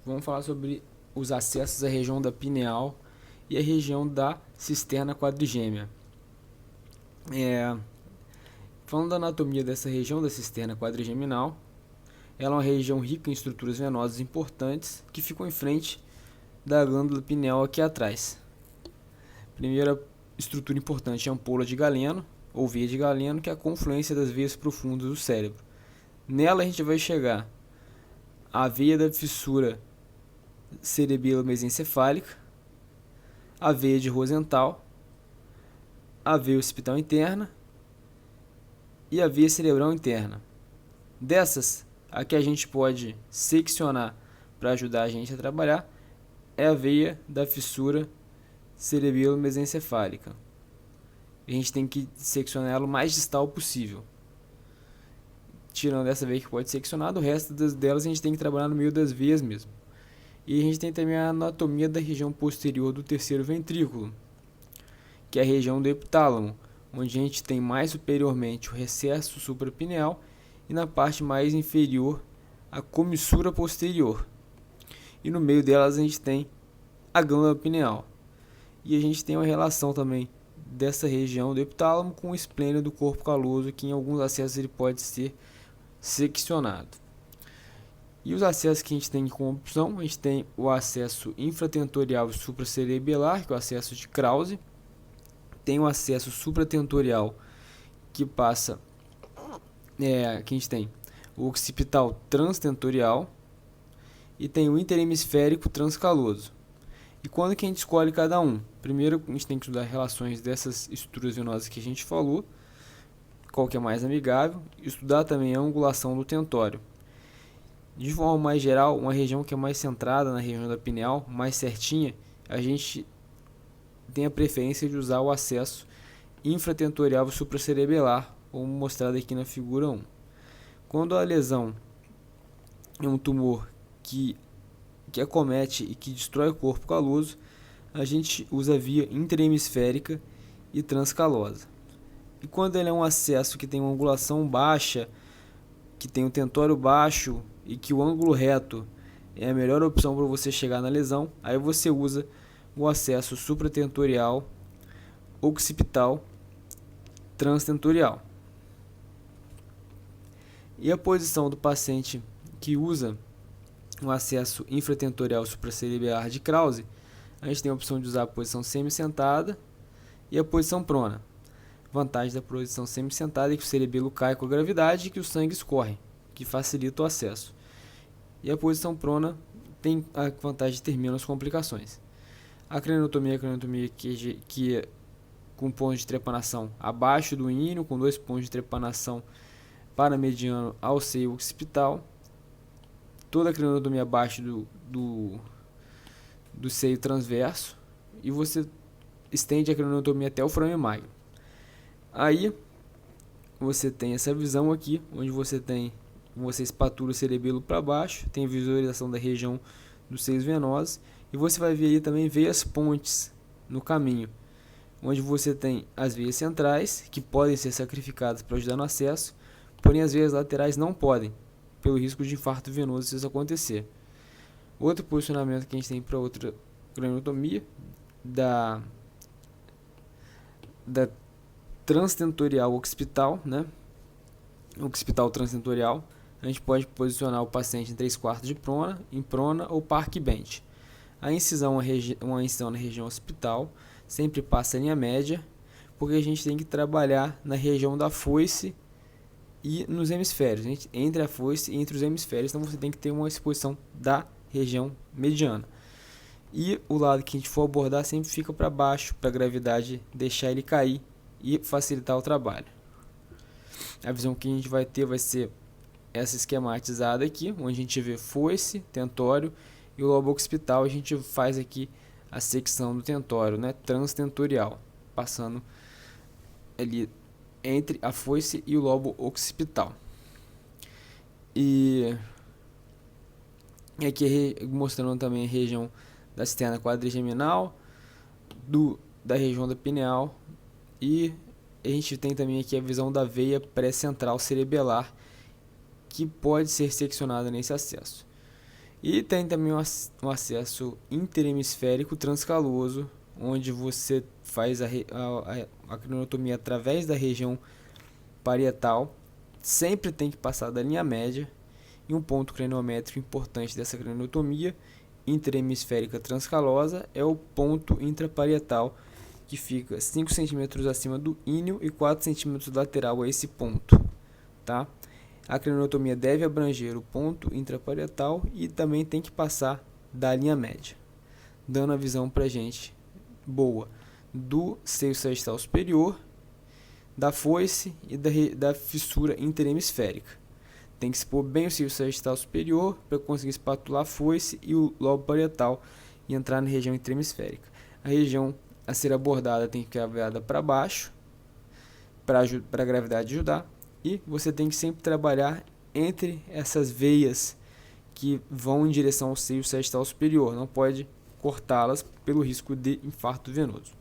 vamos falar sobre os acessos à região da pineal e a região da cisterna quadrigêmea. Falando da anatomia dessa região da cisterna quadrigeminal, ela é uma região rica em estruturas venosas importantes que ficam em frente da glândula pineal aqui atrás. Primeira estrutura importante é a ampola de Galeno, ou veia de Galeno, que é a confluência das veias profundas do cérebro. Nela a gente vai chegar à veia da fissura cerebelo-mesencefálica, a veia de Rosenthal, a veia occipital interna e a veia cerebral interna. Dessas, a que a gente pode seccionar para ajudar a gente a trabalhar é a veia da fissura cerebelo-mesencefálica. A gente tem que seccionar ela o mais distal possível. Tirando essa veia que pode ser seccionada, o resto delas a gente tem que trabalhar no meio das veias mesmo. E a gente tem também a anatomia da região posterior do terceiro ventrículo, que é a região do epitálamo, onde a gente tem mais superiormente o recesso suprapineal e na parte mais inferior a comissura posterior. E no meio delas a gente tem a glândula pineal. E a gente tem uma relação também dessa região do epitálamo com o esplênio do corpo caloso, que em alguns acessos ele pode ser seccionado. E os acessos que a gente tem como opção, a gente tem o acesso infratentorial e supracerebelar, que é o acesso de Krause. Tem o acesso supratentorial, que passa, que a gente tem o occipital transtentorial e tem o interhemisférico transcaloso. E quando que a gente escolhe cada um? Primeiro a gente tem que estudar relações dessas estruturas venosas que a gente falou, qual que é mais amigável, e estudar também a angulação do tentório. De forma mais geral, uma região que é mais centrada na região da pineal, mais certinha, a gente tem a preferência de usar o acesso infratentorial supracerebelar, como mostrado aqui na figura 1. Quando a lesão é um tumor que acomete e que destrói o corpo caloso, a gente usa a via interhemisférica e transcalosa. E quando ele é um acesso que tem uma angulação baixa, que tem um tentório baixo e que o ângulo reto é a melhor opção para você chegar na lesão, aí você usa o acesso supratentorial, occipital, transtentorial. E a posição do paciente que usa o acesso infratentorial supracerebelar de Krause, a gente tem a opção de usar a posição semi-sentada e a posição prona. Vantagem da posição semi-sentada é que o cerebelo cai com a gravidade e que o sangue escorre, que facilita o acesso. E a posição prona tem a vantagem de ter menos complicações. A craniotomia é a craniotomia que é com pontos de trepanação abaixo do íneo, com 2 pontos de trepanação paramediano ao seio occipital. Toda a craniotomia abaixo do seio transverso. E você estende a craniotomia até o forame magno. Aí você tem essa visão aqui, onde você espatula o cerebelo para baixo, tem visualização da região dos seios venosos, e você vai ver ali também veias pontes no caminho, onde você tem as veias centrais, que podem ser sacrificadas para ajudar no acesso, porém as veias laterais não podem, pelo risco de infarto venoso se isso acontecer. Outro posicionamento que a gente tem para outra craniotomia, da transtentorial occipital, occipital transtentorial, a gente pode posicionar o paciente em 3/4 de prona, em prona ou park bench. A incisão, uma incisão na região occipital, sempre passa a linha média, porque a gente tem que trabalhar na região da foice e nos hemisférios, entre a foice e entre os hemisférios, então você tem que ter uma exposição da região mediana. E o lado que a gente for abordar sempre fica para baixo, para a gravidade deixar ele cair e facilitar o trabalho. A visão que a gente vai ter vai ser essa esquematizada aqui, onde a gente vê foice, tentório e o lobo occipital. A gente faz aqui a secção do tentório, transtentorial, passando ali entre a foice e o lobo occipital. E aqui mostrando também a região da cisterna quadrigeminal, da região da pineal, e a gente tem também aqui a visão da veia pré-central cerebelar, que pode ser seccionada nesse acesso. E tem também um acesso interhemisférico transcaloso, onde você faz a craniotomia através da região parietal, sempre tem que passar da linha média. E um ponto craniométrico importante dessa craniotomia interhemisférica transcalosa é o ponto intraparietal, que fica 5 cm acima do íneo e 4 cm lateral a esse ponto, tá? A craniotomia deve abranger o ponto intraparietal e também tem que passar da linha média, dando a visão pra gente boa do seio sagital superior, da foice e da fissura interhemisférica. Tem que expor bem o seio sagital superior para conseguir espatular a foice e o lobo parietal e entrar na região interhemisférica. A região a ser abordada tem que ficar virada para baixo para a gravidade ajudar, e você tem que sempre trabalhar entre essas veias que vão em direção ao seio sagital superior. Não pode cortá-las pelo risco de infarto venoso.